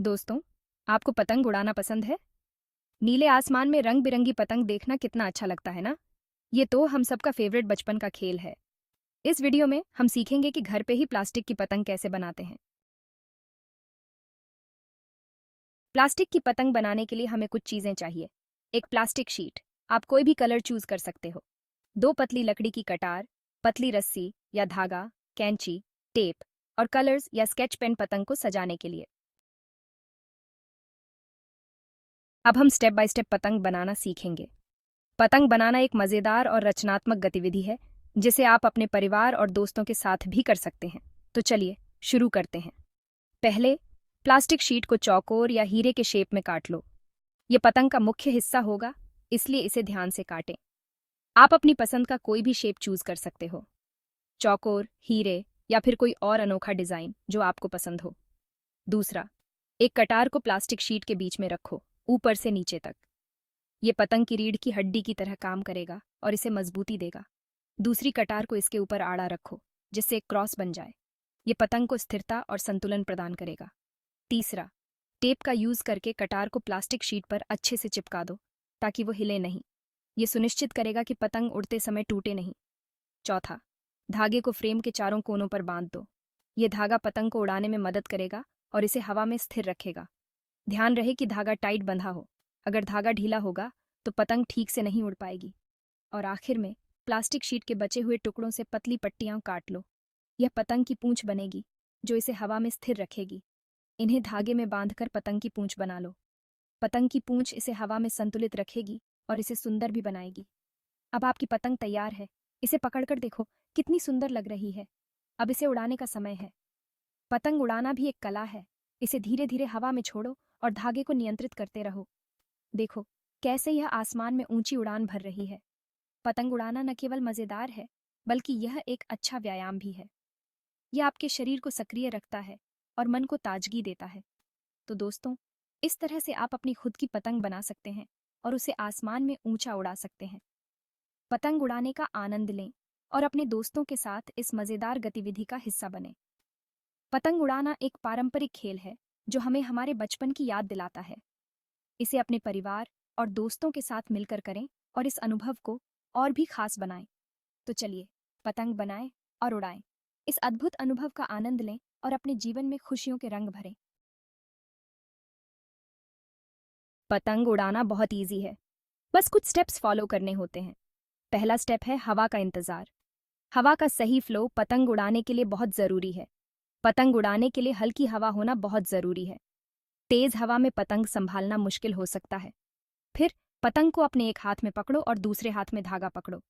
दोस्तों, आपको पतंग उड़ाना पसंद है? नीले आसमान में रंग बिरंगी पतंग देखना कितना अच्छा लगता है ना? ये तो हम सबका फेवरेट बचपन का खेल है। इस वीडियो में हम सीखेंगे कि घर पे ही प्लास्टिक की पतंग कैसे बनाते हैं। प्लास्टिक की पतंग बनाने के लिए हमें कुछ चीजें चाहिए। एक प्लास्टिक शीट, आप कोई भी कलर चूज कर सकते हो। दो पतली लकड़ी की कटार, पतली रस्सी या धागा, कैंची, टेप और कलर्स या स्केच पेन पतंग को सजाने के लिए। अब हम स्टेप बाय स्टेप पतंग बनाना सीखेंगे। पतंग बनाना एक मजेदार और रचनात्मक गतिविधि है जिसे आप अपने परिवार और दोस्तों के साथ भी कर सकते हैं। तो चलिए शुरू करते हैं। पहले प्लास्टिक शीट को चौकोर या हीरे के शेप में काट लो। ये पतंग का मुख्य हिस्सा होगा, इसलिए इसे ध्यान से काटें। आप अपनी पसंद का कोई भी शेप चूज कर सकते हो, चौकोर, हीरे या फिर कोई और अनोखा डिजाइन जो आपको पसंद हो। दूसरा, एक कटार को प्लास्टिक शीट के बीच में रखो, ऊपर से नीचे तक। ये पतंग की रीढ़ की हड्डी की तरह काम करेगा और इसे मजबूती देगा। दूसरी कटार को इसके ऊपर आड़ा रखो, जिससे एक क्रॉस बन जाए। ये पतंग को स्थिरता और संतुलन प्रदान करेगा। तीसरा, टेप का यूज करके कटार को प्लास्टिक शीट पर अच्छे से चिपका दो ताकि वो हिले नहीं। ये सुनिश्चित करेगा कि पतंग उड़ते समय टूटे नहीं। चौथा, धागे को फ्रेम के चारों कोनों पर बांध दो। ये धागा पतंग को उड़ाने में मदद करेगा और इसे हवा में स्थिर रखेगा। ध्यान रहे कि धागा टाइट बंधा हो। अगर धागा ढीला होगा तो पतंग ठीक से नहीं उड़ पाएगी। और आखिर में प्लास्टिक शीट के बचे हुए टुकड़ों से पतली पट्टियां काट लो। यह पतंग की पूंछ बनेगी जो इसे हवा में स्थिर रखेगी। इन्हें धागे में बांधकर पतंग की पूंछ बना लो। पतंग की पूंछ इसे हवा में संतुलित रखेगी और इसे सुंदर भी बनाएगी। अब आपकी पतंग तैयार है। इसे पकड़कर देखो, कितनी सुंदर लग रही है। अब इसे उड़ाने का समय है। पतंग उड़ाना भी एक कला है। इसे धीरे धीरे हवा में छोड़ो और धागे को नियंत्रित करते रहो। देखो कैसे यह आसमान में ऊंची उड़ान भर रही है। पतंग उड़ाना न केवल मजेदार है, बल्कि यह एक अच्छा व्यायाम भी है। यह आपके शरीर को सक्रिय रखता है और मन को ताजगी देता है। तो दोस्तों, इस तरह से आप अपनी खुद की पतंग बना सकते हैं और उसे आसमान में ऊंचा उड़ा सकते हैं। पतंग उड़ाने का आनंद लें और अपने दोस्तों के साथ इस मजेदार गतिविधि का हिस्सा बने। पतंग उड़ाना एक पारंपरिक खेल है जो हमें हमारे बचपन की याद दिलाता है। इसे अपने परिवार और दोस्तों के साथ मिलकर करें और इस अनुभव को और भी खास बनाएं। तो चलिए, पतंग बनाएं और उड़ाएं। इस अद्भुत अनुभव का आनंद लें और अपने जीवन में खुशियों के रंग भरें। पतंग उड़ाना बहुत इजी है, बस कुछ स्टेप्स फॉलो करने होते हैं। पहला स्टेप है हवा का इंतजार। हवा का सही फ्लो पतंग उड़ाने के लिए बहुत जरूरी है। पतंग उड़ाने के लिए हल्की हवा होना बहुत जरूरी है। तेज हवा में पतंग संभालना मुश्किल हो सकता है। फिर पतंग को अपने एक हाथ में पकड़ो और दूसरे हाथ में धागा पकड़ो।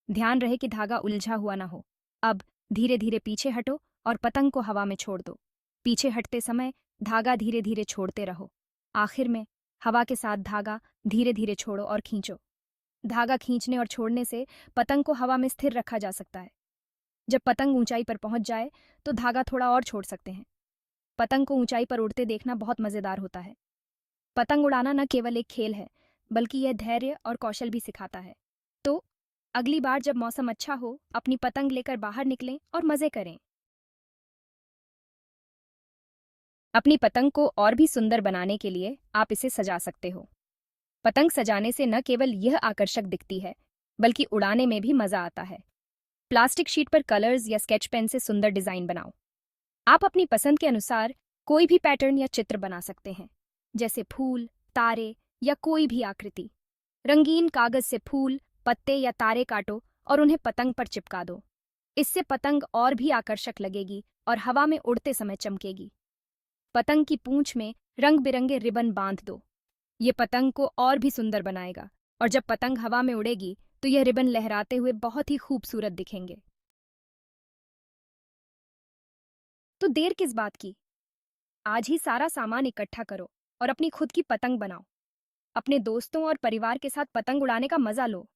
ध्यान रहे कि धागा उलझा हुआ ना हो। अब धीरे धीरे पीछे हटो और पतंग को हवा में छोड़ दो। पीछे हटते समय धागा धीरे धीरे छोड़ते रहो। आखिर में हवा के साथ धागा धीरे धीरे छोड़ो और खींचो। धागा खींचने और छोड़ने से पतंग को हवा में स्थिर रखा जा सकता है। जब पतंग ऊंचाई पर पहुंच जाए तो धागा थोड़ा और छोड़ सकते हैं। पतंग को ऊंचाई पर उड़ते देखना बहुत मजेदार होता है। पतंग उड़ाना न केवल एक खेल है, बल्कि यह धैर्य और कौशल भी सिखाता है। तो अगली बार जब मौसम अच्छा हो, अपनी पतंग लेकर बाहर निकलें और मजे करें। अपनी पतंग को और भी सुंदर बनाने के लिए आप इसे सजा सकते हो। पतंग सजाने से न केवल यह आकर्षक दिखती है, बल्कि उड़ाने में भी मजा आता है। प्लास्टिक शीट पर कलर्स या स्केच पेन से सुंदर डिजाइन बनाओ। आप अपनी पसंद के अनुसार कोई भी पैटर्न या चित्र बना सकते हैं, जैसे फूल, तारे या कोई भी आकृति। रंगीन कागज से फूल, पत्ते या तारे काटो और उन्हें पतंग पर चिपका दो। इससे पतंग और भी आकर्षक लगेगी और हवा में उड़ते समय चमकेगी। पतंग की पूंछ में रंग बिरंगे रिबन बांध दो। ये पतंग को और भी सुंदर बनाएगा और जब पतंग हवा में उड़ेगी तो यह रिबन लहराते हुए बहुत ही खूबसूरत दिखेंगे। तो देर किस बात की, आज ही सारा सामान इकट्ठा करो और अपनी खुद की पतंग बनाओ। अपने दोस्तों और परिवार के साथ पतंग उड़ाने का मजा लो।